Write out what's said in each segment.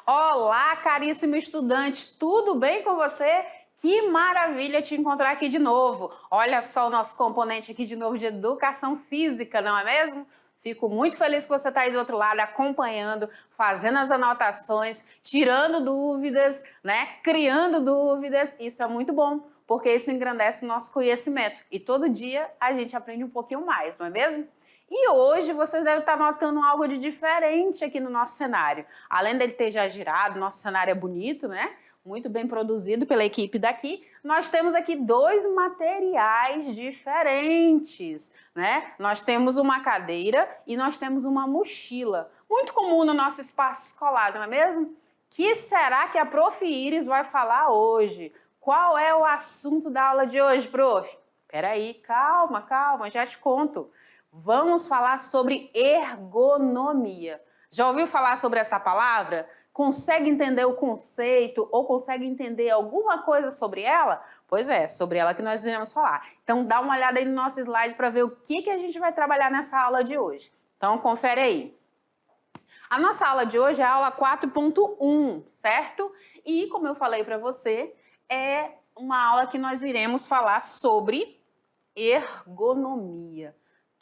Olá, caríssimo estudante, tudo bem com você? Que maravilha te encontrar aqui de novo. Olha só o nosso componente aqui de novo de educação física, não é mesmo? Fico muito feliz que você está aí do outro lado acompanhando, fazendo as anotações, tirando dúvidas, né? Criando dúvidas. Isso é muito bom, porque isso engrandece o nosso conhecimento. E todo dia a gente aprende um pouquinho mais, não é mesmo? E hoje vocês devem estar notando algo de diferente aqui no nosso cenário. Além dele ter já girado, nosso cenário é bonito, né? Muito bem produzido pela equipe daqui. Nós temos aqui dois materiais diferentes, né? Nós temos uma cadeira e nós temos uma mochila. Muito comum no nosso espaço escolar, não é mesmo? Que será que a Prof. Iris vai falar hoje? Qual é o assunto da aula de hoje, Prof? Peraí, calma, já te conto. Vamos falar sobre ergonomia. Já ouviu falar sobre essa palavra? Consegue entender o conceito ou consegue entender alguma coisa sobre ela? Pois é, sobre ela que nós iremos falar. Então dá uma olhada aí no nosso slide para ver o que a gente vai trabalhar nessa aula de hoje. Então confere aí. A nossa aula de hoje é a aula 4.1, certo? E como eu falei para você, é uma aula que nós iremos falar sobre ergonomia.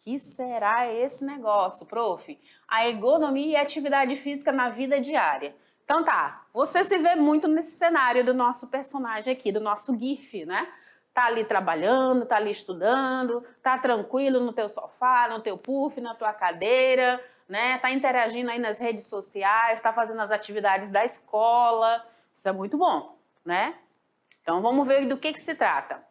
Que será esse negócio, prof? A ergonomia e a atividade física na vida diária. Então tá, você se vê muito nesse cenário do nosso personagem aqui, do nosso GIF, né? Tá ali trabalhando, tá ali estudando, tá tranquilo no teu sofá, no teu puff, na tua cadeira, né? Tá interagindo aí nas redes sociais, tá fazendo as atividades da escola. Isso é muito bom, né? Então vamos ver do que se trata.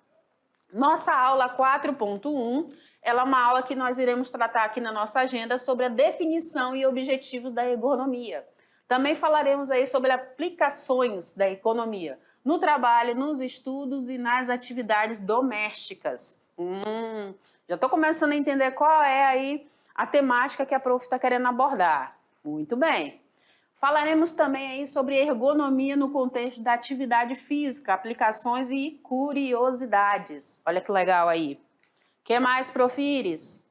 Nossa aula 4.1, ela é uma aula que nós iremos tratar aqui na nossa agenda sobre a definição e objetivos da ergonomia. Também falaremos aí sobre aplicações da ergonomia no trabalho, nos estudos e nas atividades domésticas. Já estou começando a entender qual é aí a temática que a prof está querendo abordar. Muito bem. Falaremos também aí sobre ergonomia no contexto da atividade física, aplicações e curiosidades. Olha que legal aí. O que mais, Prof. Iris?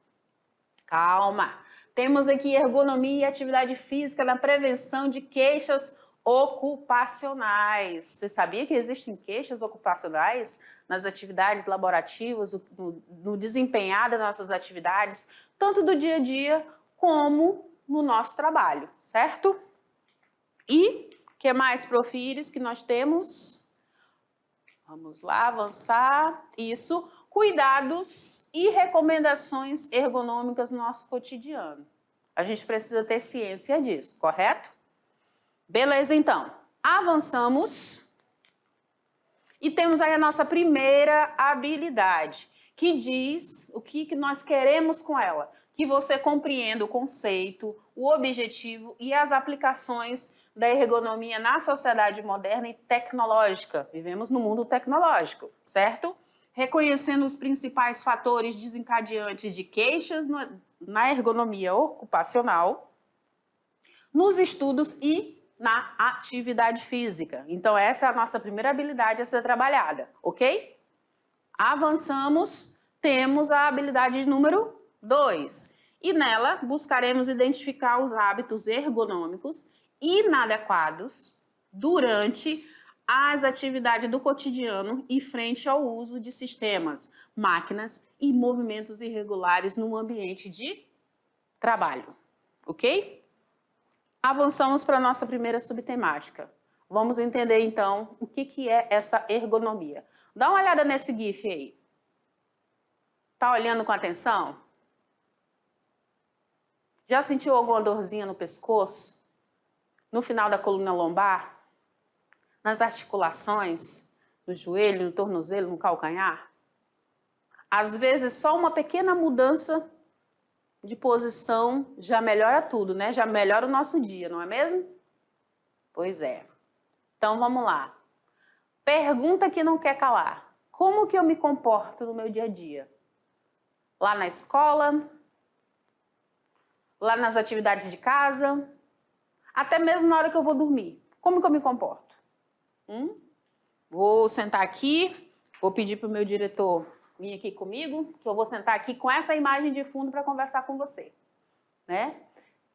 Calma. Temos aqui ergonomia e atividade física na prevenção de queixas ocupacionais. Você sabia que existem queixas ocupacionais nas atividades laborativas, no desempenhar das nossas atividades, tanto do dia a dia como no nosso trabalho, certo? E o que mais, Prof. Iris, que nós temos? Vamos lá, avançar. Isso, cuidados e recomendações ergonômicas no nosso cotidiano. A gente precisa ter ciência disso, correto? Beleza, então. Avançamos. E temos aí a nossa primeira habilidade, que diz o que nós queremos com ela. Que você compreenda o conceito, o objetivo e as aplicações da ergonomia na sociedade moderna e tecnológica. Vivemos no mundo tecnológico, certo? Reconhecendo os principais fatores desencadeantes de queixas na ergonomia ocupacional, nos estudos e na atividade física. Então essa é a nossa primeira habilidade a ser trabalhada, ok? Avançamos, temos a habilidade número 2. E nela buscaremos identificar os hábitos ergonômicos inadequados durante as atividades do cotidiano e frente ao uso de sistemas, máquinas e movimentos irregulares no ambiente de trabalho, ok? Avançamos para a nossa primeira subtemática. Vamos entender então o que é essa ergonomia. Dá uma olhada nesse GIF aí. Tá olhando com atenção? Já sentiu alguma dorzinha no pescoço? No final da coluna lombar? Nas articulações? No joelho, no tornozelo, no calcanhar? Às vezes só uma pequena mudança de posição já melhora tudo, né? Já melhora o nosso dia, não é mesmo? Pois é. Então vamos lá. Pergunta que não quer calar. Como que eu me comporto no meu dia a dia? Lá na escola, lá nas atividades de casa, até mesmo na hora que eu vou dormir. Como que eu me comporto? Vou sentar aqui, vou pedir para o meu diretor vir aqui comigo, que eu vou sentar aqui com essa imagem de fundo para conversar com você, né?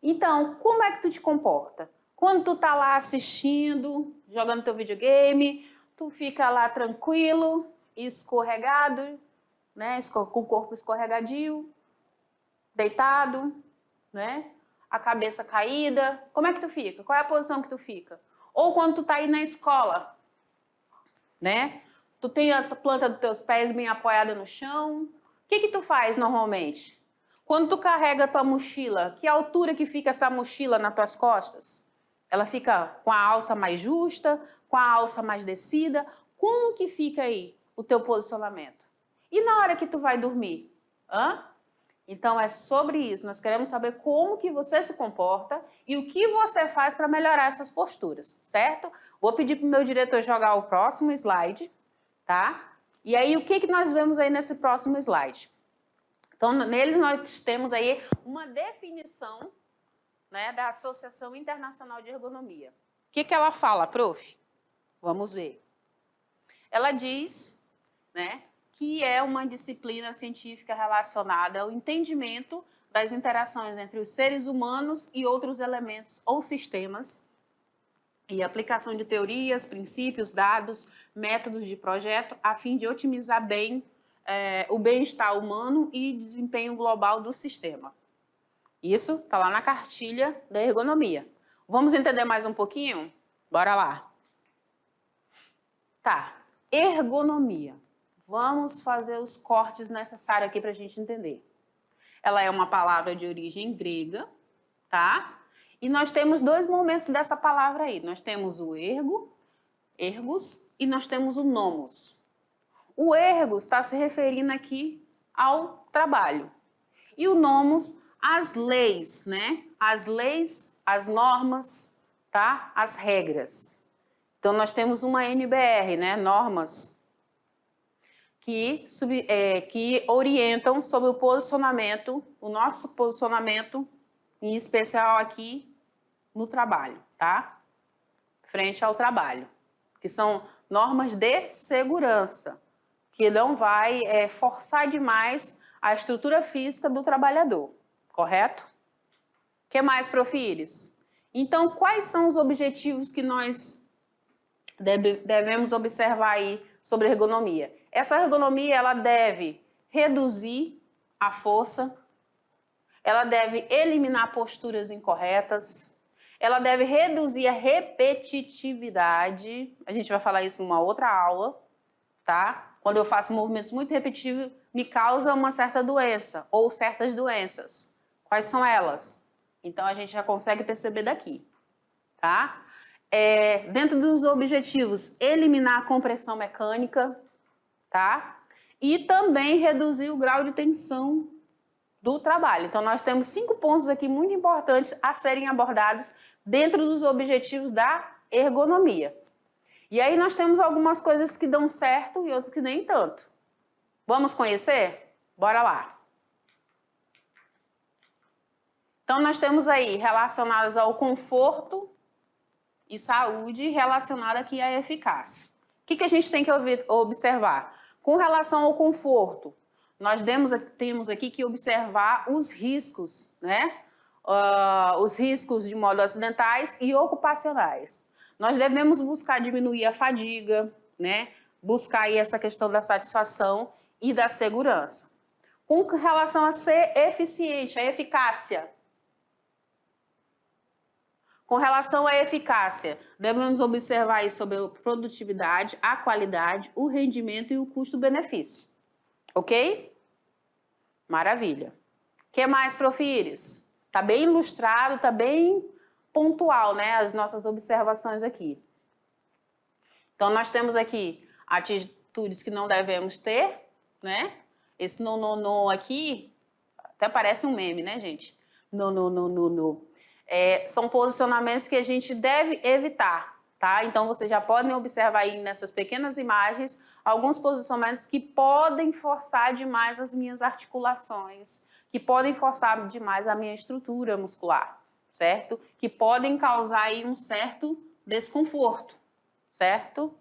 Então, como é que tu te comporta? Quando tu tá lá assistindo, jogando teu videogame, tu fica lá tranquilo, escorregado, né? Com o corpo escorregadio, deitado, né? A cabeça caída. Como é que tu fica? Qual é a posição que tu fica? Ou quando tu tá aí na escola, né? Tu tem a planta dos teus pés bem apoiada no chão. O que que tu faz normalmente? Quando tu carrega a tua mochila, que altura que fica essa mochila nas tuas costas? Ela fica com a alça mais justa, com a alça mais descida? Como que fica aí o teu posicionamento? E na hora que tu vai dormir? Então é sobre isso, nós queremos saber como que você se comporta e o que você faz para melhorar essas posturas, certo? Vou pedir para o meu diretor jogar o próximo slide, tá? E aí o que que nós vemos aí nesse próximo slide? Então nele nós temos aí uma definição, né, da Associação Internacional de Ergonomia. O que que ela fala, prof? Vamos ver. Ela diz, né, que é uma disciplina científica relacionada ao entendimento das interações entre os seres humanos e outros elementos ou sistemas, e aplicação de teorias, princípios, dados, métodos de projeto, a fim de otimizar bem o bem-estar humano e desempenho global do sistema. Isso está lá na cartilha da ergonomia. Vamos entender mais um pouquinho? Bora lá. Tá, ergonomia. Vamos fazer os cortes necessários aqui para a gente entender. Ela é uma palavra de origem grega, tá? E nós temos dois momentos dessa palavra aí. Nós temos o ergos, e nós temos o nomos. O ergos está se referindo aqui ao trabalho. E o nomos, às leis, né? As leis, as normas, tá? As regras. Então, nós temos uma NBR, né? Normas que orientam sobre o posicionamento, o nosso posicionamento, em especial aqui no trabalho, tá? Frente ao trabalho, que são normas de segurança, que não vai forçar demais a estrutura física do trabalhador, correto? O que mais, Profires? Então, quais são os objetivos que nós devemos observar aí sobre ergonomia? Essa ergonomia, ela deve reduzir a força, ela deve eliminar posturas incorretas, ela deve reduzir a repetitividade. A gente vai falar isso numa outra aula, tá? Quando eu faço movimentos muito repetitivos, me causa uma certa doença ou certas doenças. Quais são elas? Então, a gente já consegue perceber daqui, tá? Dentro dos objetivos, eliminar a compressão mecânica, tá? E também reduzir o grau de tensão do trabalho. Então, nós temos 5 pontos aqui muito importantes a serem abordados dentro dos objetivos da ergonomia. E aí nós temos algumas coisas que dão certo e outras que nem tanto. Vamos conhecer? Bora lá. Então, nós temos aí relacionadas ao conforto e saúde, relacionada aqui à eficácia. O que a gente tem que observar? Com relação ao conforto, nós temos aqui que observar os riscos, né? Os riscos de modo acidentais e ocupacionais. Nós devemos buscar diminuir a fadiga, né? Buscar aí essa questão da satisfação e da segurança. Com relação a ser eficiente, a eficácia. Com relação à eficácia, devemos observar aí sobre a produtividade, a qualidade, o rendimento e o custo-benefício. Ok? Maravilha. O que mais, Profires? Está bem ilustrado, está bem pontual, né? As nossas observações aqui. Então, nós temos aqui atitudes que não devemos ter, né? Esse no aqui, até parece um meme, né, gente? No. São posicionamentos que a gente deve evitar, tá? Então, vocês já podem observar aí nessas pequenas imagens alguns posicionamentos que podem forçar demais as minhas articulações, que podem forçar demais a minha estrutura muscular, certo? Que podem causar aí um certo desconforto, certo?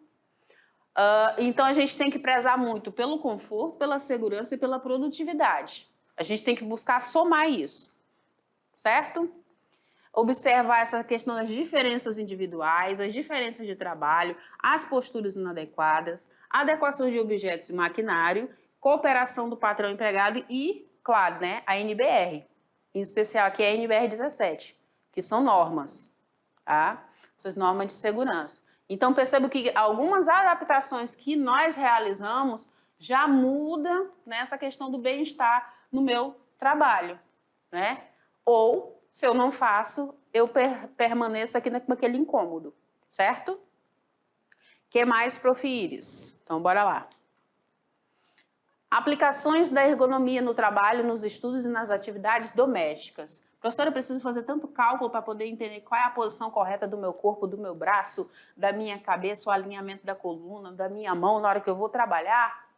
Então, a gente tem que prezar muito pelo conforto, pela segurança e pela produtividade. A gente tem que buscar somar isso, certo? observar essa questão das diferenças individuais, as diferenças de trabalho, as posturas inadequadas, adequação de objetos e maquinário, cooperação do patrão empregado e, claro, né, a NBR. Em especial aqui é a NBR 17, que são normas, tá? Essas normas de segurança. Então, percebo que algumas adaptações que nós realizamos já mudam nessa questão do bem-estar no meu trabalho, né? Ou, se eu não faço, eu permaneço aqui naquele incômodo, certo? O que mais, Prof. Iris? Então, bora lá. Aplicações da ergonomia no trabalho, nos estudos e nas atividades domésticas. Professora, eu preciso fazer tanto cálculo para poder entender qual é a posição correta do meu corpo, do meu braço, da minha cabeça, o alinhamento da coluna, da minha mão na hora que eu vou trabalhar?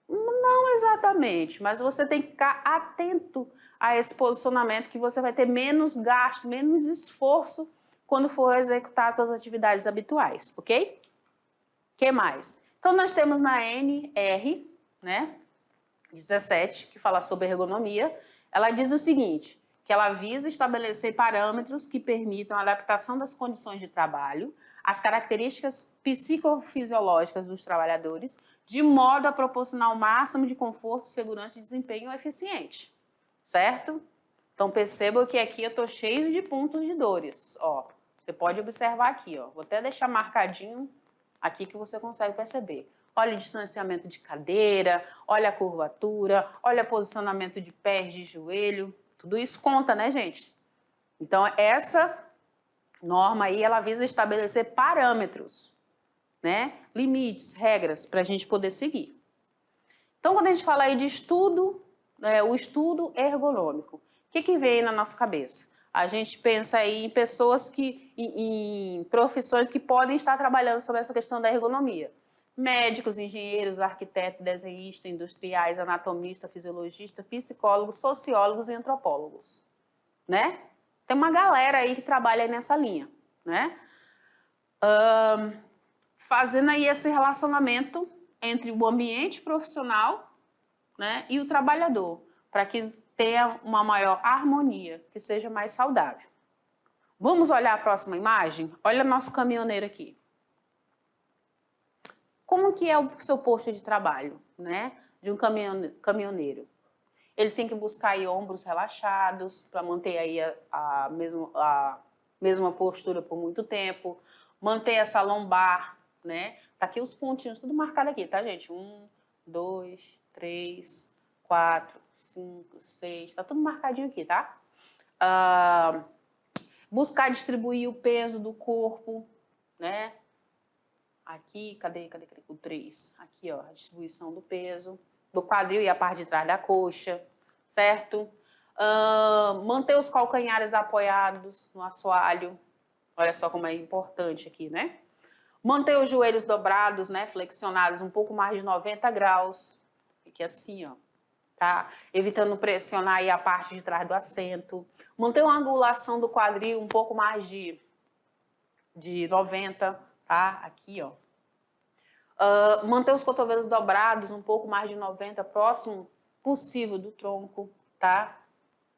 Não exatamente, mas você tem que ficar atento a esse posicionamento que você vai ter menos gasto, menos esforço quando for executar as suas atividades habituais, ok? O que mais? Então, nós temos na NR, né, 17, que fala sobre ergonomia, ela diz o seguinte, que ela visa estabelecer parâmetros que permitam a adaptação das condições de trabalho, as características psicofisiológicas dos trabalhadores, de modo a proporcionar o máximo de conforto, segurança e desempenho eficiente, certo? Então, perceba que aqui eu estou cheio de pontos de dores, ó. Você pode observar aqui, ó. Vou até deixar marcadinho aqui que você consegue perceber. Olha o distanciamento de cadeira, olha a curvatura, olha o posicionamento de pés, de joelho. Tudo isso conta, né, gente? Então, essa norma aí, ela visa estabelecer parâmetros, né? Limites, regras, para a gente poder seguir. Então, quando a gente fala aí de estudo, o estudo ergonômico, o que vem na nossa cabeça? A gente pensa aí em pessoas em profissões que podem estar trabalhando sobre essa questão da ergonomia. Médicos, engenheiros, arquitetos, desenhistas, industriais, anatomistas, fisiologistas, psicólogos, sociólogos e antropólogos, né? Tem uma galera aí que trabalha aí nessa linha, né? Fazendo aí esse relacionamento entre o ambiente profissional, né, e o trabalhador, para que tenha uma maior harmonia, que seja mais saudável. Vamos olhar a próxima imagem? Olha nosso caminhoneiro aqui. Como que é o seu posto de trabalho, né, de um caminhoneiro? Ele tem que buscar aí ombros relaxados para manter aí a mesma postura por muito tempo, manter essa lombar, né? Tá aqui os pontinhos, tudo marcado aqui, tá, gente? 1, 2, 3, 4, 5, 6, tá tudo marcadinho aqui, tá? Buscar distribuir o peso do corpo, né? Aqui, cadê o 3? Aqui, ó, a distribuição do peso, do quadril e a parte de trás da coxa, certo? Manter os calcanhares apoiados no assoalho, olha só como é importante aqui, né? Manter os joelhos dobrados, né, flexionados um pouco mais de 90 graus, fique assim, ó, tá? Evitando pressionar aí a parte de trás do assento. Manter uma angulação do quadril um pouco mais de 90, tá? Aqui, ó. Manter os cotovelos dobrados um pouco mais de 90, próximo possível do tronco, tá?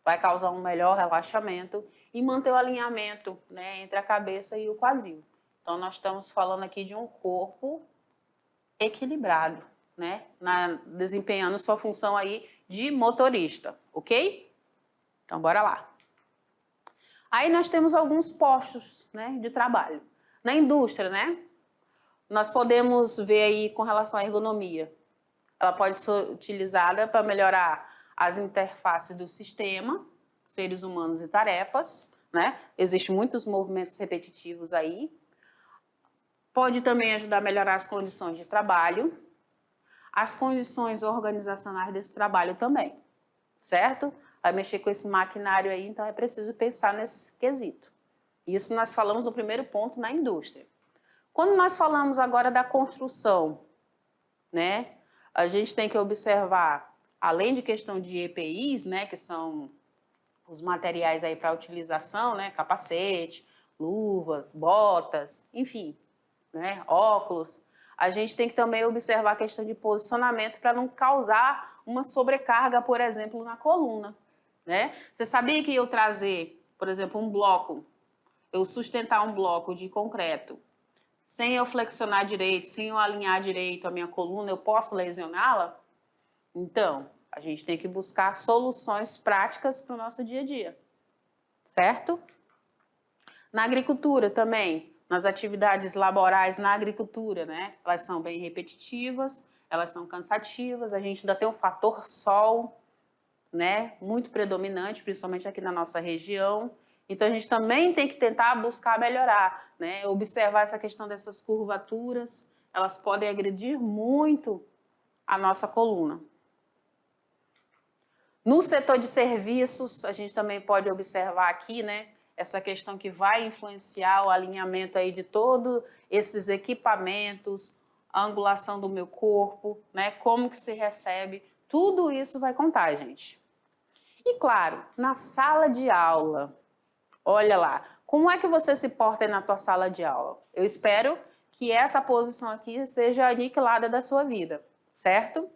Vai causar um melhor relaxamento. E manter o alinhamento, né, entre a cabeça e o quadril. Então, nós estamos falando aqui de um corpo equilibrado, né? Desempenhando sua função aí de motorista, ok? Então, bora lá. Aí nós temos alguns postos, né, de trabalho. Na indústria, né? Nós podemos ver aí com relação à ergonomia. Ela pode ser utilizada para melhorar as interfaces do sistema, seres humanos e tarefas, né? Existem muitos movimentos repetitivos aí. Pode também ajudar a melhorar as condições de trabalho, as condições organizacionais desse trabalho também, certo? Vai mexer com esse maquinário aí, então é preciso pensar nesse quesito. Isso nós falamos no primeiro ponto na indústria. Quando nós falamos agora da construção, né, a gente tem que observar, além de questão de EPIs, né, que são os materiais aí para utilização, né, capacete, luvas, botas, enfim, né, óculos, a gente tem que também observar a questão de posicionamento para não causar uma sobrecarga, por exemplo, na coluna, né? Você sabia que eu trazer por exemplo, um bloco, eu sustentar um bloco de concreto, sem eu flexionar direito, sem eu alinhar direito a minha coluna, eu posso lesioná-la? Então, a gente tem que buscar soluções práticas para o nosso dia a dia, certo? Na agricultura também, nas atividades laborais na agricultura, né? Elas são bem repetitivas, elas são cansativas, a gente ainda tem o fator sol, né? Muito predominante, principalmente aqui na nossa região. Então, a gente também tem que tentar buscar melhorar, né? Observar essa questão dessas curvaturas, elas podem agredir muito a nossa coluna. No setor de serviços, a gente também pode observar aqui, né? Essa questão que vai influenciar o alinhamento aí de todos esses equipamentos, a angulação do meu corpo, né? Como que se recebe, tudo isso vai contar, gente. E claro, na sala de aula, olha lá, como é que você se porta aí na tua sala de aula? Eu espero que essa posição aqui seja aniquilada da sua vida, certo?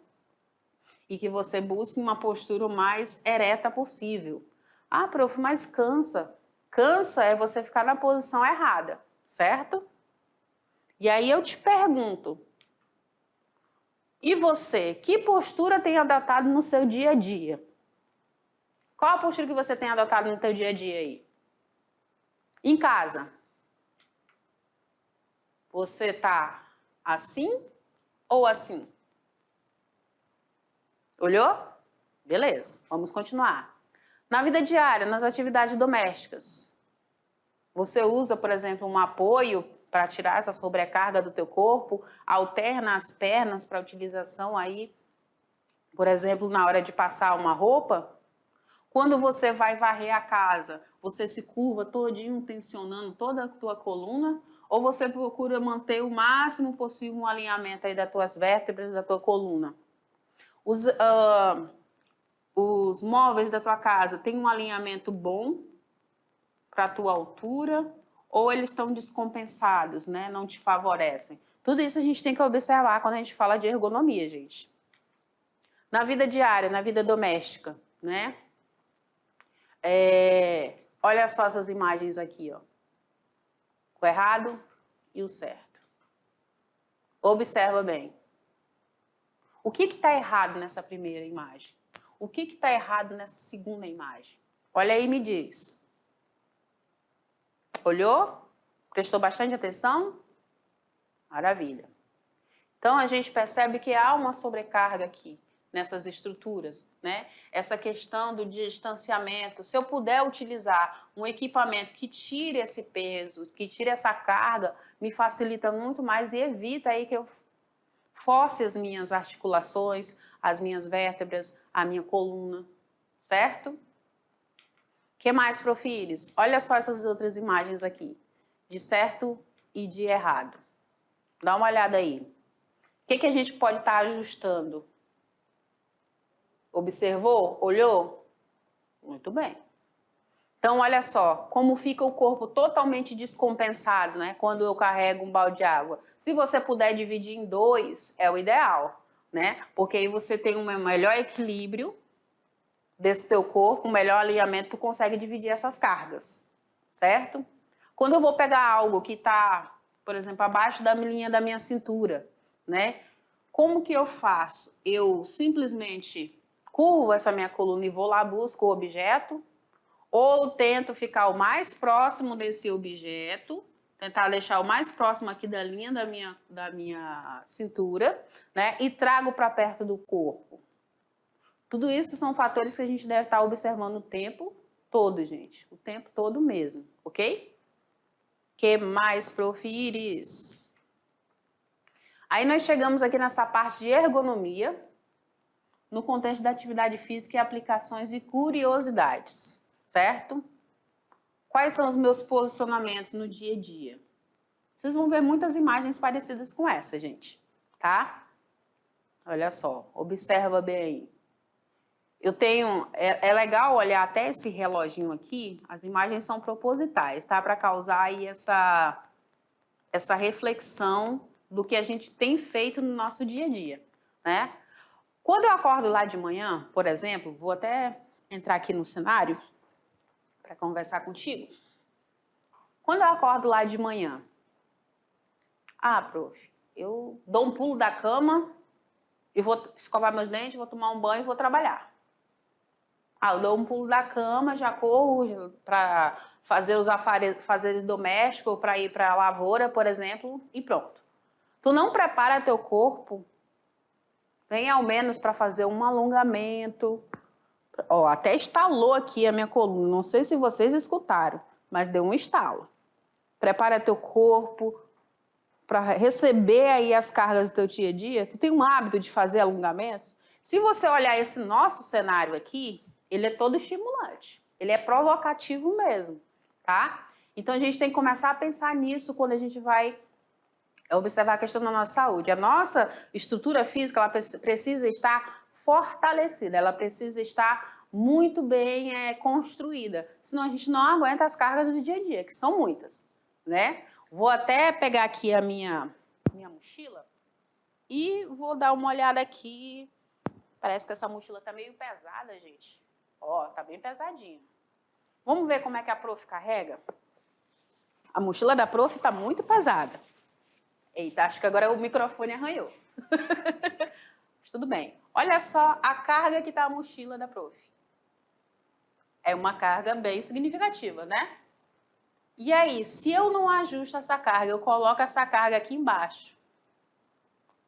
E que você busque uma postura o mais ereta possível. Ah, prof, mas cansa. Cansa é você ficar na posição errada, certo? E aí eu te pergunto, e você, que postura tem adotado no seu dia a dia? Qual a postura que você tem adotado no seu dia a dia aí? Em casa, você tá assim ou assim? Olhou? Beleza, vamos continuar. Na vida diária, nas atividades domésticas, você usa, por exemplo, um apoio para tirar essa sobrecarga do teu corpo, alterna as pernas para utilização aí, por exemplo, na hora de passar uma roupa. Quando você vai varrer a casa, você se curva todinho, tensionando toda a tua coluna, ou você procura manter o máximo possível um alinhamento aí das tuas vértebras, da tua coluna? Os móveis da tua casa têm um alinhamento bom para a tua altura, ou eles estão descompensados, né? Não te favorecem. Tudo isso a gente tem que observar quando a gente fala de ergonomia, gente. Na vida diária, na vida doméstica, né? Olha só essas imagens aqui, ó. O errado e o certo. Observa bem. O que está errado nessa primeira imagem? O que está errado nessa segunda imagem? Olha aí e me diz. Olhou? Prestou bastante atenção? Maravilha. Então, a gente percebe que há uma sobrecarga aqui nessas estruturas, né? Essa questão do distanciamento. Se eu puder utilizar um equipamento que tire esse peso, que tire essa carga, me facilita muito mais e evita aí que eu force as minhas articulações, as minhas vértebras, a minha coluna, certo? O que mais, profilhos? Olha só essas outras imagens aqui, de certo e de errado. Dá uma olhada aí. O que a gente pode estar ajustando? Observou? Olhou? Muito bem. Então, olha só, como fica o corpo totalmente descompensado, né? Quando eu carrego um balde de água. Se você puder dividir em dois, é o ideal, né? Porque aí você tem um melhor equilíbrio desse teu corpo, um melhor alinhamento, tu consegue dividir essas cargas, certo? Quando eu vou pegar algo que está, por exemplo, abaixo da linha da minha cintura, né? Como que eu faço? Eu simplesmente curvo essa minha coluna e vou lá, busco o objeto, ou tento ficar o mais próximo desse objeto, tentar deixar o mais próximo aqui da linha da minha cintura, né? E trago para perto do corpo. Tudo isso são fatores que a gente deve estar observando o tempo todo, gente. O tempo todo mesmo, ok? Que mais, profires? Aí nós chegamos aqui nessa parte de ergonomia, no contexto da atividade física e aplicações e curiosidades, certo? Quais são os meus posicionamentos no dia a dia? Vocês vão ver muitas imagens parecidas com essa, gente, tá? Olha só, observa bem aí. Eu tenho, é legal olhar até esse reloginho aqui, as imagens são propositais, tá? Para causar aí essa reflexão do que a gente tem feito no nosso dia a dia, né? Quando eu acordo lá de manhã, por exemplo, vou até entrar aqui no cenário para conversar contigo. Quando eu acordo lá de manhã, prof, eu dou um pulo da cama e vou escovar meus dentes, vou tomar um banho e vou trabalhar. Eu dou um pulo da cama, já corro para fazer os afazeres domésticos, para ir para a lavoura, por exemplo, e pronto. Tu não prepara teu corpo, nem ao menos para fazer um alongamento. Até estalou aqui a minha coluna, não sei se vocês escutaram, mas deu um estalo. Prepara teu corpo para receber aí as cargas do teu dia a dia. Tu tem um hábito de fazer alongamentos? Se você olhar esse nosso cenário aqui, ele é todo estimulante. Ele é provocativo mesmo, tá? Então a gente tem que começar a pensar nisso quando a gente vai observar a questão da nossa saúde. A nossa estrutura física, ela precisa estar fortalecida, ela precisa estar muito bem construída, senão a gente não aguenta as cargas do dia a dia, que são muitas, né? Vou até pegar aqui a minha mochila e vou dar uma olhada aqui. Parece que essa mochila tá meio pesada, gente. Tá bem pesadinha. Vamos ver como é que a prof carrega? A mochila da prof tá muito pesada. Eita, acho que agora o microfone arranhou. Mas tudo bem. Olha só a carga que tá a mochila da prof. É uma carga bem significativa, né? E aí, se eu não ajusto essa carga, eu coloco essa carga aqui embaixo.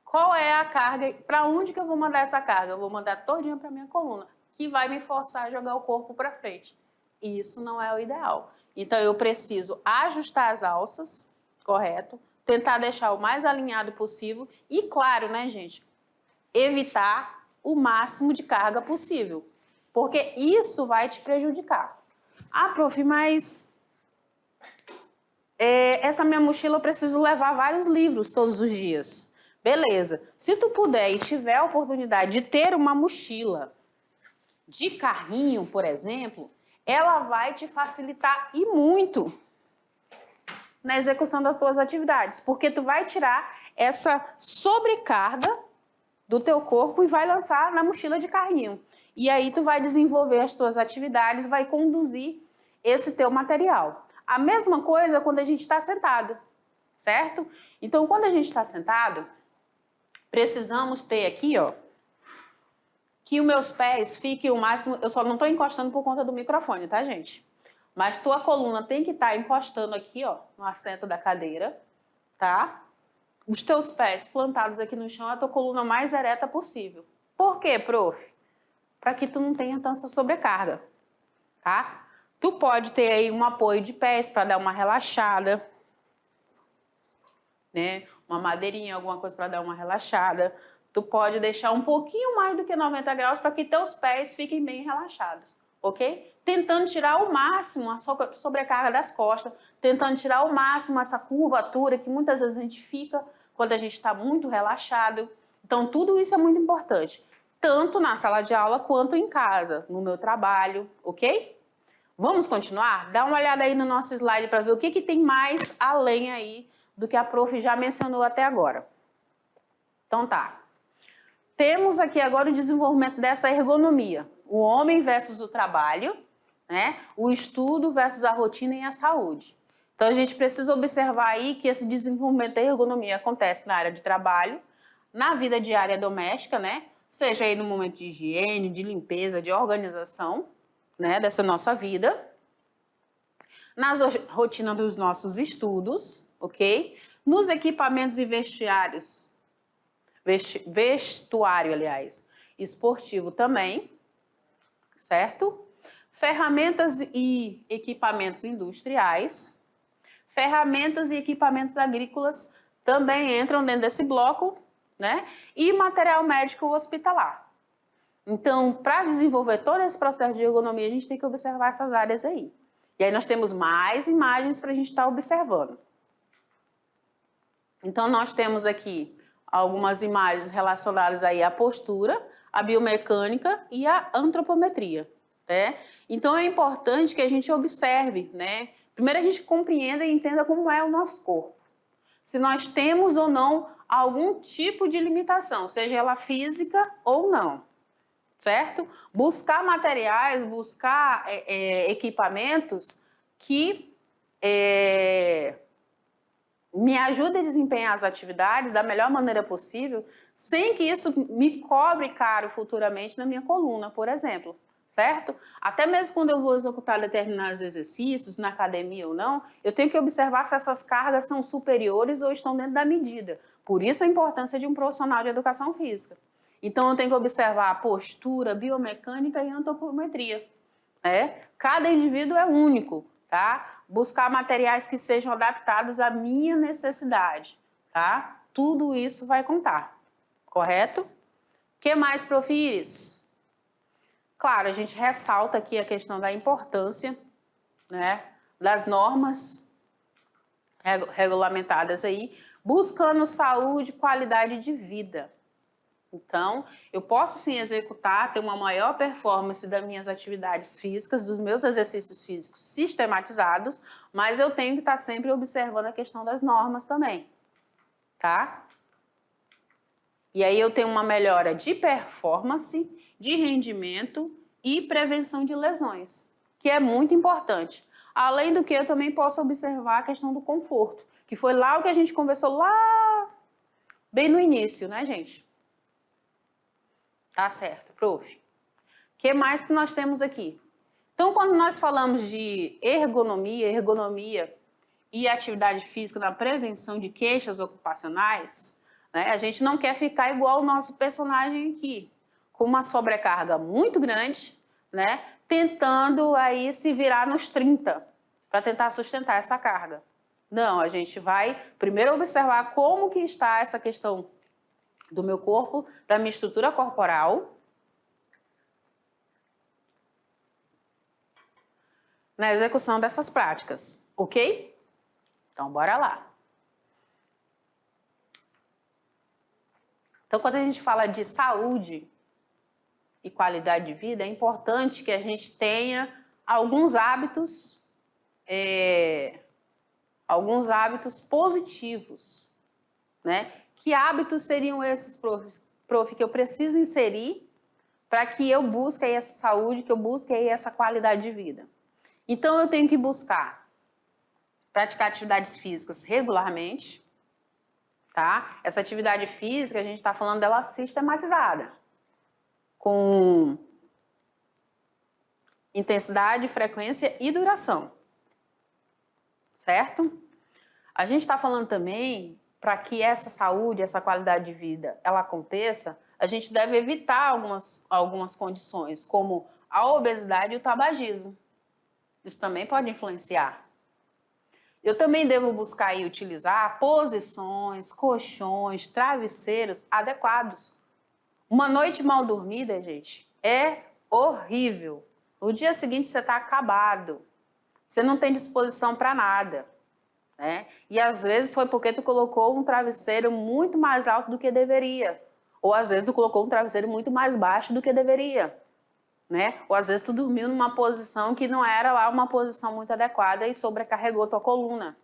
Qual é a carga? Para onde que eu vou mandar essa carga? Eu vou mandar todinha para minha coluna, que vai me forçar a jogar o corpo para frente. E isso não é o ideal. Então, eu preciso ajustar as alças, correto? Tentar deixar o mais alinhado possível. E, claro, né, gente? Evitar o máximo de carga possível. Porque isso vai te prejudicar. Prof, mas essa minha mochila eu preciso levar vários livros todos os dias. Beleza. Se tu puder e tiver a oportunidade de ter uma mochila de carrinho, por exemplo, ela vai te facilitar e muito na execução das tuas atividades, porque tu vai tirar essa sobrecarga do teu corpo e vai lançar na mochila de carrinho. E aí tu vai desenvolver as tuas atividades, vai conduzir esse teu material. A mesma coisa quando a gente está sentado, certo? Então, quando a gente está sentado, precisamos ter aqui, que os meus pés fiquem o máximo... Eu só não estou encostando por conta do microfone, tá, gente? Mas tua coluna tem que estar encostando aqui, no assento da cadeira, tá? Os teus pés plantados aqui no chão, a tua coluna mais ereta possível. Por quê, prof? Para que tu não tenha tanta sobrecarga, tá? Tu pode ter aí um apoio de pés para dar uma relaxada, né? Uma madeirinha, alguma coisa para dar uma relaxada. Tu pode deixar um pouquinho mais do que 90 graus para que teus pés fiquem bem relaxados, ok? Tentando tirar ao máximo a sobrecarga das costas, tentando tirar ao máximo essa curvatura que muitas vezes a gente fica quando a gente está muito relaxado. Então, tudo isso é muito importante, tanto na sala de aula quanto em casa, no meu trabalho, ok? Vamos continuar? Dá uma olhada aí no nosso slide para ver o que tem mais além aí do que a prof já mencionou até agora. Então tá. Temos aqui agora o desenvolvimento dessa ergonomia. O homem versus o trabalho, né? O estudo versus a rotina e a saúde. Então a gente precisa observar aí que esse desenvolvimento da ergonomia acontece na área de trabalho, na vida diária doméstica, né? Seja aí no momento de higiene, de limpeza, de organização, né, dessa nossa vida, na rotina dos nossos estudos, ok? Nos equipamentos e vestuário, aliás, esportivo também, certo? Ferramentas e equipamentos industriais, ferramentas e equipamentos agrícolas também entram dentro desse bloco, né? E material médico hospitalar. Então, para desenvolver todo esse processo de ergonomia, a gente tem que observar essas áreas aí. E aí nós temos mais imagens para a gente estar observando. Então, nós temos aqui algumas imagens relacionadas aí à postura, à biomecânica e à antropometria, né? Então, é importante que a gente observe, né? Primeiro, a gente compreenda e entenda como é o nosso corpo. Se nós temos ou não algum tipo de limitação, seja ela física ou não. certo? Buscar materiais, buscar equipamentos que me ajudem a desempenhar as atividades da melhor maneira possível, sem que isso me cobre caro futuramente na minha coluna, por exemplo, certo? Até mesmo quando eu vou executar determinados exercícios, na academia ou não, eu tenho que observar se essas cargas são superiores ou estão dentro da medida. Por isso a importância de um profissional de educação física. Então eu tenho que observar a postura, biomecânica e antropometria. Cada indivíduo é único, tá? Buscar materiais que sejam adaptados à minha necessidade, tá? Tudo isso vai contar, correto? O que mais, Profires? Claro, a gente ressalta aqui a questão da importância, né, das normas regulamentadas aí, buscando saúde e qualidade de vida. Então, eu posso sim executar, ter uma maior performance das minhas atividades físicas, dos meus exercícios físicos sistematizados, mas eu tenho que estar sempre observando a questão das normas também, tá? E aí eu tenho uma melhora de performance, de rendimento e prevenção de lesões, que é muito importante. Além do que, eu também posso observar a questão do conforto, que foi lá o que a gente conversou lá bem no início, né, gente? Tá certo, prof. O que mais que nós temos aqui? Então, quando nós falamos de ergonomia e atividade física na prevenção de queixas ocupacionais, né, a gente não quer ficar igual o nosso personagem aqui, com uma sobrecarga muito grande, né, tentando aí se virar nos 30 para tentar sustentar essa carga. Não, a gente vai primeiro observar como que está essa questão do meu corpo, da minha estrutura corporal, na execução dessas práticas, ok? Então, bora lá. Então, quando a gente fala de saúde e qualidade de vida, é importante que a gente tenha alguns hábitos positivos, né? Que hábitos seriam esses, prof, que eu preciso inserir para que eu busque aí essa saúde, que eu busque aí essa qualidade de vida? Então, eu tenho que buscar praticar atividades físicas regularmente, tá? Essa atividade física, a gente está falando dela sistematizada, com intensidade, frequência e duração, certo? A gente está falando também, para que essa saúde, essa qualidade de vida, ela aconteça, a gente deve evitar algumas condições, como a obesidade e o tabagismo. Isso também pode influenciar. Eu também devo buscar e utilizar posições, colchões, travesseiros adequados. Uma noite mal dormida, gente, é horrível. No dia seguinte você está acabado. Você não tem disposição para nada, né? E às vezes foi porque tu colocou um travesseiro muito mais alto do que deveria. Ou às vezes tu colocou um travesseiro muito mais baixo do que deveria, né? Ou às vezes tu dormiu numa posição que não era lá uma posição muito adequada e sobrecarregou tua coluna.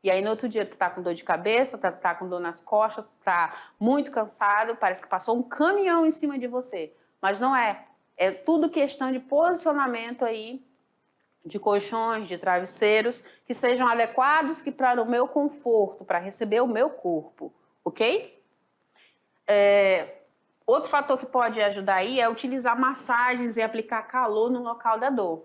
E aí no outro dia tu tá com dor de cabeça, tá com dor nas costas, tu tá muito cansado, parece que passou um caminhão em cima de você. Mas não é. É tudo questão de posicionamento aí, de colchões, de travesseiros, que sejam adequados que para o meu conforto, para receber o meu corpo, ok? Outro fator que pode ajudar aí é utilizar massagens e aplicar calor no local da dor,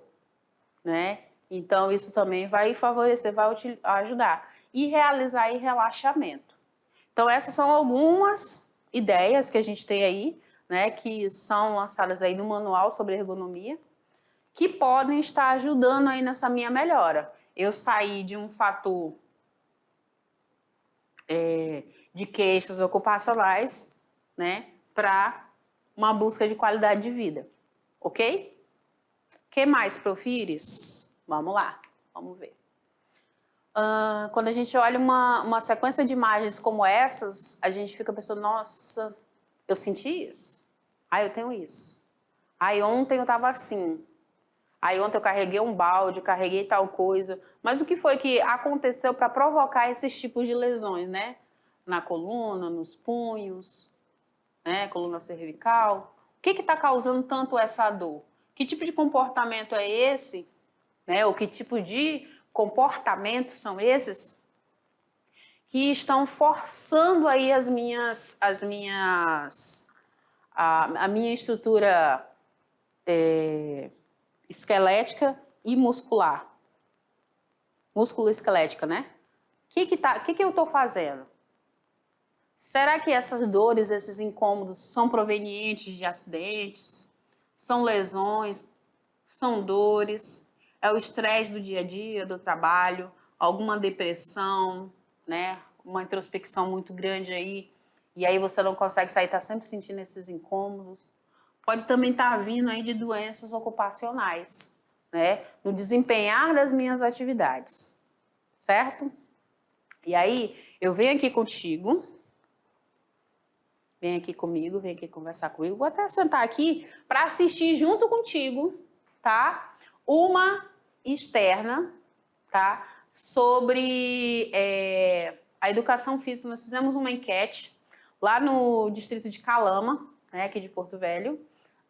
né? Então, isso também vai favorecer, vai ajudar. E realizar aí relaxamento. Então, essas são algumas ideias que a gente tem aí, né, que são lançadas aí no manual sobre ergonomia, que podem estar ajudando aí nessa minha melhora. Eu saí de um fator de queixas ocupacionais, né, para uma busca de qualidade de vida, ok? O que mais, Profires? Vamos lá, vamos ver. Quando a gente olha uma sequência de imagens como essas, a gente fica pensando, nossa, eu senti isso. Eu tenho isso. Ontem eu estava assim. Ontem eu carreguei um balde, carreguei tal coisa. Mas o que foi que aconteceu para provocar esses tipos de lesões, né? Na coluna, nos punhos, né? Coluna cervical. que está causando tanto essa dor? Que tipo de comportamento é esse? Né? Ou que tipo de comportamentos são esses que estão forçando aí a minha estrutura esquelética e muscular? Músculo-esquelética, né? O que eu estou fazendo? Será que essas dores, esses incômodos são provenientes de acidentes? São lesões? São dores? É o estresse do dia a dia, do trabalho? Alguma depressão, né? Uma introspecção muito grande aí, e aí você não consegue sair, está sempre sentindo esses incômodos. Pode também estar vindo aí de doenças ocupacionais, né? No desempenhar das minhas atividades, certo? E aí, eu venho aqui contigo, vem aqui comigo, vem aqui conversar comigo, vou até sentar aqui para assistir junto contigo, tá? Uma externa, tá? Sobre a educação física. Nós fizemos uma enquete lá no distrito de Calama, né, aqui de Porto Velho,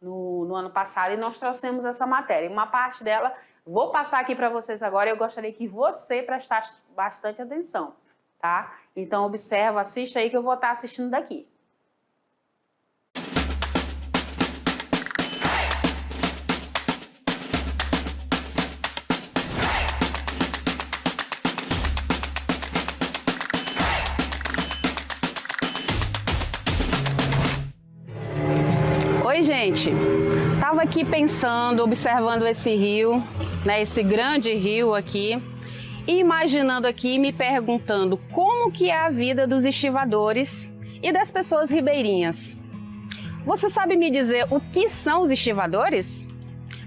no ano passado, e nós trouxemos essa matéria. Uma parte dela, vou passar aqui para vocês agora, e eu gostaria que você prestasse bastante atenção, tá? Então, observa, assiste aí que eu vou estar assistindo daqui. Oi, gente. Tava aqui pensando, observando esse rio, né, esse grande rio aqui, e imaginando aqui, me perguntando como que é a vida dos estivadores e das pessoas ribeirinhas. Você sabe me dizer o que são os estivadores?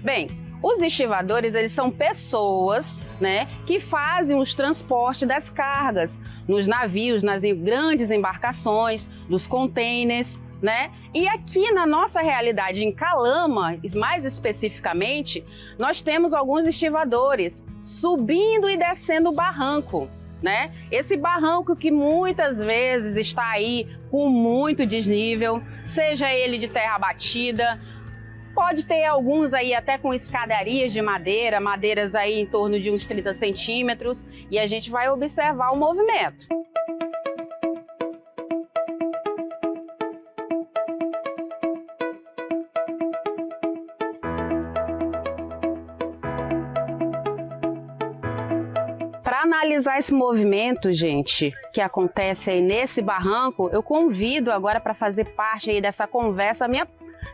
Bem, os estivadores, eles são pessoas, né, que fazem os transportes das cargas nos navios, nas grandes embarcações, dos containers, né? E aqui na nossa realidade em Calama, mais especificamente, nós temos alguns estivadores subindo e descendo o barranco, né? Esse barranco que muitas vezes está aí com muito desnível, seja ele de terra batida, pode ter alguns aí até com escadarias de madeira, madeiras aí em torno de uns 30 centímetros, e a gente vai observar o movimento. Para analisar esse movimento, gente, que acontece aí nesse barranco, eu convido agora para fazer parte aí dessa conversa a minha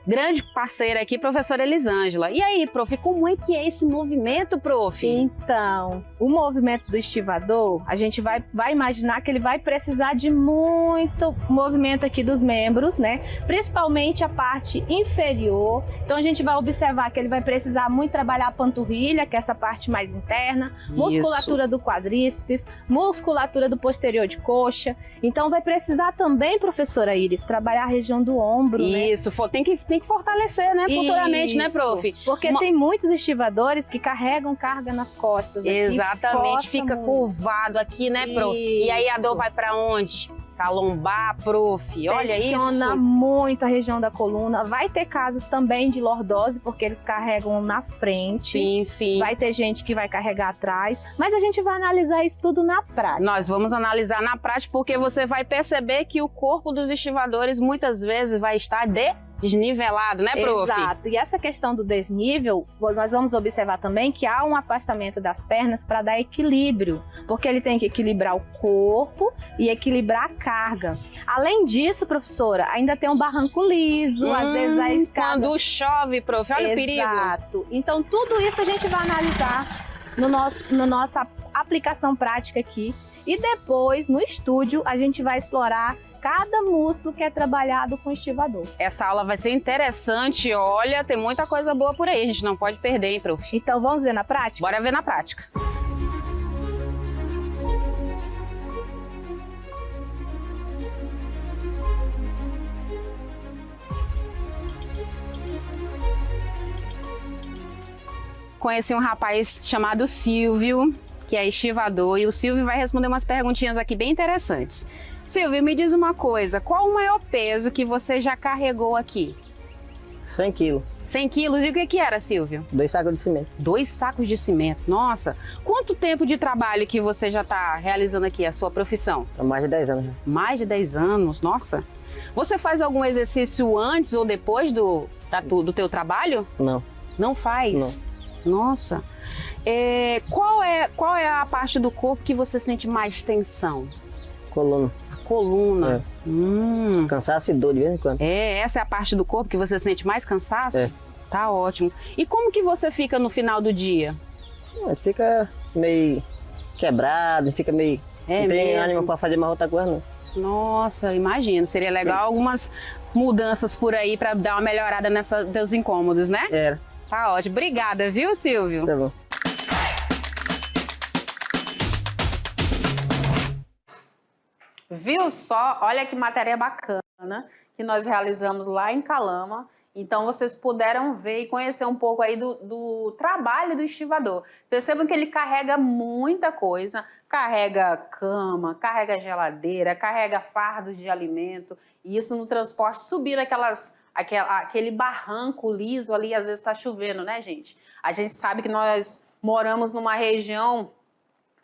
grande parceira aqui, professora Elisângela. E aí, prof, como é que é esse movimento, prof? Então, o movimento do estivador, a gente vai imaginar que ele vai precisar de muito movimento aqui dos membros, né? Principalmente a parte inferior. Então, a gente vai observar que ele vai precisar muito trabalhar a panturrilha, que é essa parte mais interna, musculatura do quadríceps, musculatura do posterior de coxa. Então, vai precisar também, professora Iris, trabalhar a região do ombro, né? Isso, tem que fortalecer, né, futuramente, né, prof? Porque tem muitos estivadores que carregam carga nas costas. Exatamente, fica curvado aqui, né, prof? E aí a dor vai para onde? Pra lombar, prof. Olha isso. Pressiona muito a região da coluna. Vai ter casos também de lordose, porque eles carregam na frente. Sim, sim. Vai ter gente que vai carregar atrás. Mas a gente vai analisar isso tudo na prática. Nós vamos analisar na prática, porque você vai perceber que o corpo dos estivadores muitas vezes vai estar desnivelado, né, prof? Exato. E essa questão do desnível, nós vamos observar também que há um afastamento das pernas para dar equilíbrio, porque ele tem que equilibrar o corpo e equilibrar a carga. Além disso, professora, ainda tem um barranco liso, às vezes a escada... Quando chove, prof, olha o perigo. Exato. Então, tudo isso a gente vai analisar no nossa aplicação prática aqui. E depois, no estúdio, a gente vai explorar cada músculo que é trabalhado com estivador. Essa aula vai ser interessante, olha, tem muita coisa boa por aí, a gente não pode perder, hein, prof? Então vamos ver na prática? Bora ver na prática. Conheci um rapaz chamado Silvio, que é estivador, e o Silvio vai responder umas perguntinhas aqui bem interessantes. Silvio, me diz uma coisa, qual o maior peso que você já carregou aqui? 100 quilos. 100 quilos. E o que que era, Silvio? 2 sacos de cimento. 2 sacos de cimento. Nossa, quanto tempo de trabalho que você já está realizando aqui, a sua profissão? Há mais de 10 anos já. Mais de 10 anos, nossa. Você faz algum exercício antes ou depois do teu trabalho? Não. Não faz? Não. Nossa. Qual é a parte do corpo que você sente mais tensão? Coluna. A coluna. Cansaço e dor de vez em quando. Essa é a parte do corpo que você sente mais cansaço? É. Tá ótimo. E como que você fica no final do dia? Fica meio quebrado, fica meio... não tem mesmo? ânimo para fazer mais outra coisa, não. Nossa, imagino. Seria legal algumas mudanças por aí para dar uma melhorada dos incômodos, né? Era. Tá ótimo. Obrigada, viu, Silvio? Tá bom. Viu só? Olha que matéria bacana que nós realizamos lá em Calama. Então, vocês puderam ver e conhecer um pouco aí do trabalho do estivador. Percebam que ele carrega muita coisa, carrega cama, carrega geladeira, carrega fardos de alimento, e isso no transporte, subir aquele barranco liso ali, às vezes está chovendo, né, gente? A gente sabe que nós moramos numa região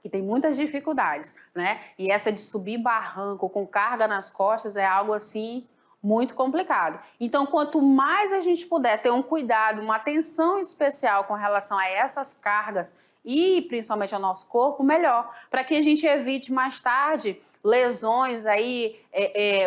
que tem muitas dificuldades, né? E essa de subir barranco com carga nas costas é algo assim muito complicado. Então, quanto mais a gente puder ter um cuidado, uma atenção especial com relação a essas cargas e principalmente ao nosso corpo, melhor, para que a gente evite mais tarde lesões aí,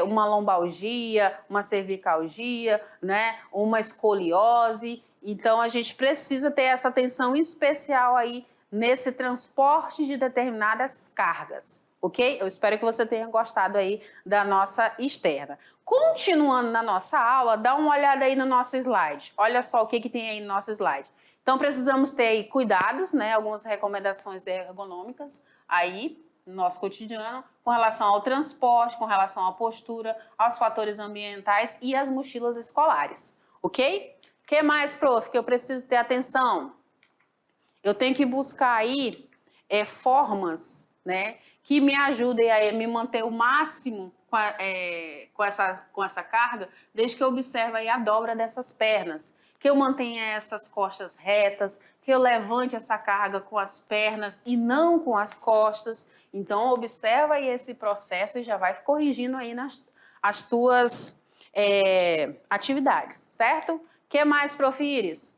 uma lombalgia, uma cervicalgia, né? Uma escoliose. Então, a gente precisa ter essa atenção especial aí nesse transporte de determinadas cargas, ok? Eu espero que você tenha gostado aí da nossa externa. Continuando na nossa aula, dá uma olhada aí no nosso slide. Olha só o que tem aí no nosso slide. Então, precisamos ter aí cuidados, né? Algumas recomendações ergonômicas aí no nosso cotidiano com relação ao transporte, com relação à postura, aos fatores ambientais e às mochilas escolares, ok? O que mais, prof, que eu preciso ter atenção? Eu tenho que buscar aí formas, né, que me ajudem a me manter o máximo com essa carga, desde que eu observe aí a dobra dessas pernas, que eu mantenha essas costas retas, que eu levante essa carga com as pernas e não com as costas. Então, observa aí esse processo e já vai corrigindo aí as tuas atividades, certo? O que mais, Prof. Iris?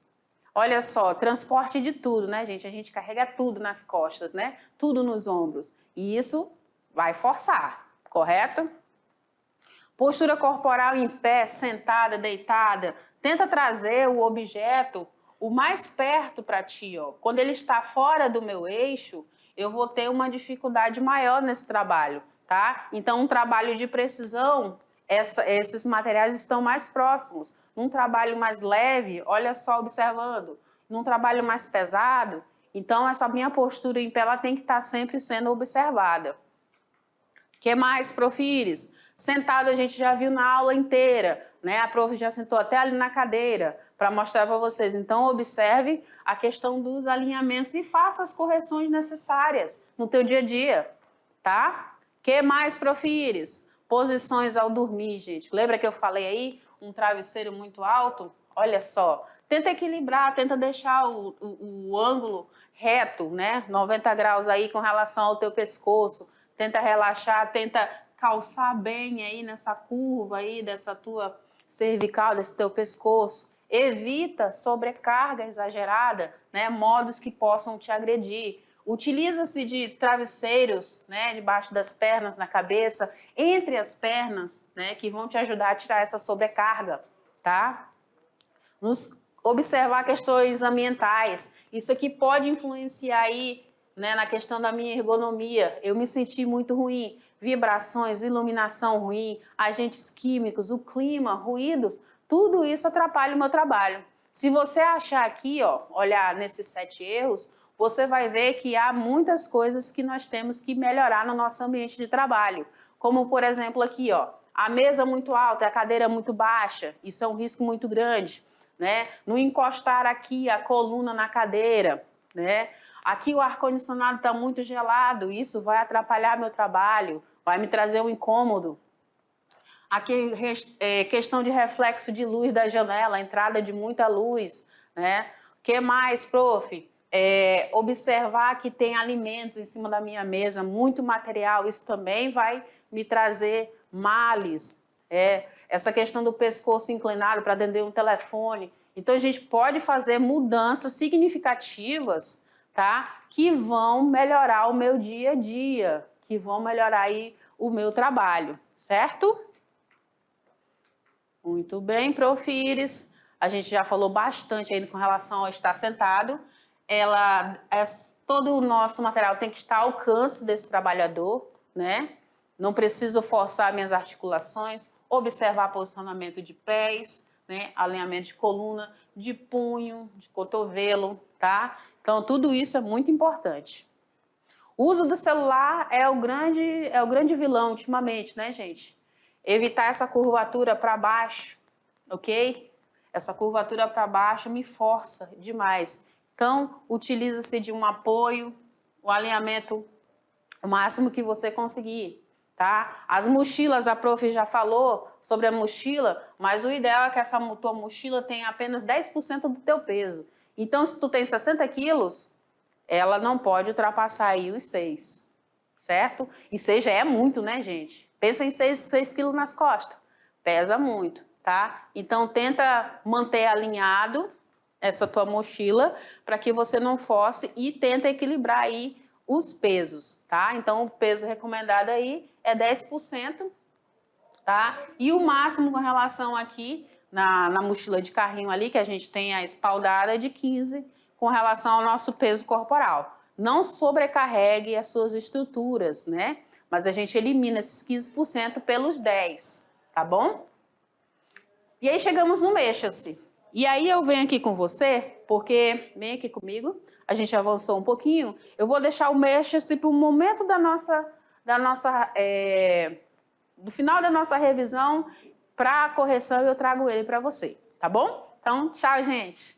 Olha só, transporte de tudo, né, gente? A gente carrega tudo nas costas, né? Tudo nos ombros. E isso vai forçar, correto? Postura corporal em pé, sentada, deitada. Tenta trazer o objeto o mais perto para ti, ó. Quando ele está fora do meu eixo, eu vou ter uma dificuldade maior nesse trabalho, tá? Então, um trabalho de precisão, esses materiais estão mais próximos. Num trabalho mais leve, olha só, observando. Num trabalho mais pesado, então essa minha postura em pé ela tem que estar sempre sendo observada. O que mais, Prof. Iris? Sentado a gente já viu na aula inteira, né? A prof já sentou até ali na cadeira para mostrar para vocês. Então, observe a questão dos alinhamentos e faça as correções necessárias no teu dia a dia, tá? O que mais, Prof. Iris? Posições ao dormir, gente. Lembra que eu falei aí? Um travesseiro muito alto? Olha só. Tenta equilibrar, tenta deixar o ângulo reto, né? 90 graus aí com relação ao teu pescoço. Tenta relaxar, tenta calçar bem aí nessa curva aí dessa tua cervical, desse teu pescoço. Evita sobrecarga exagerada, né? Modos que possam te agredir. Utiliza-se de travesseiros, né, debaixo das pernas, na cabeça, entre as pernas, né, que vão te ajudar a tirar essa sobrecarga, tá? Observar questões ambientais. Isso aqui pode influenciar aí, né, na questão da minha ergonomia. Eu me senti muito ruim. Vibrações, iluminação ruim, agentes químicos, o clima, ruídos, tudo isso atrapalha o meu trabalho. Se você achar aqui, ó, olhar nesses 7 erros, você vai ver que há muitas coisas que nós temos que melhorar no nosso ambiente de trabalho. Como, por exemplo, aqui, ó, a mesa muito alta, a cadeira muito baixa, isso é um risco muito grande, né? Não encostar aqui a coluna na cadeira, né? Aqui o ar-condicionado está muito gelado, isso vai atrapalhar meu trabalho, vai me trazer um incômodo. Aqui, questão de reflexo de luz da janela, entrada de muita luz, né? O que mais, prof? Observar que tem alimentos em cima da minha mesa, muito material, isso também vai me trazer males. Essa questão do pescoço inclinado para atender um telefone. Então, a gente pode fazer mudanças significativas, tá? Que vão melhorar o meu dia a dia, que vão melhorar aí o meu trabalho, certo? Muito bem, Prof. Iris. A gente já falou bastante aí com relação ao estar sentado. Todo o nosso material tem que estar ao alcance desse trabalhador, né? Não preciso forçar minhas articulações, observar posicionamento de pés, né? Alinhamento de coluna, de punho, de cotovelo, tá? Então, tudo isso é muito importante. O uso do celular é o grande vilão ultimamente, né, gente? Evitar essa curvatura para baixo, ok? Essa curvatura para baixo me força demais. Então, utiliza-se de um apoio, o alinhamento o máximo que você conseguir, tá? As mochilas, a prof já falou sobre a mochila, mas o ideal é que essa tua mochila tenha apenas 10% do teu peso. Então, se tu tem 60 quilos, ela não pode ultrapassar aí os 6, certo? E 6 já é muito, né, gente? Pensa em 6 quilos nas costas, pesa muito, tá? Então, tenta manter alinhado essa tua mochila para que você não force e tenta equilibrar aí os pesos, tá? Então, o peso recomendado aí é 10%, tá? E o máximo com relação aqui na mochila de carrinho ali, que a gente tem a espaldada, é de 15 com relação ao nosso peso corporal. Não sobrecarregue as suas estruturas, né? Mas a gente elimina esses 15% pelos 10, tá bom? E aí chegamos no mexa-se. E aí eu venho aqui com você, porque vem aqui comigo, a gente avançou um pouquinho, eu vou deixar o mexa-se para o momento do final da nossa revisão, para a correção eu trago ele para você, tá bom? Então, tchau, gente!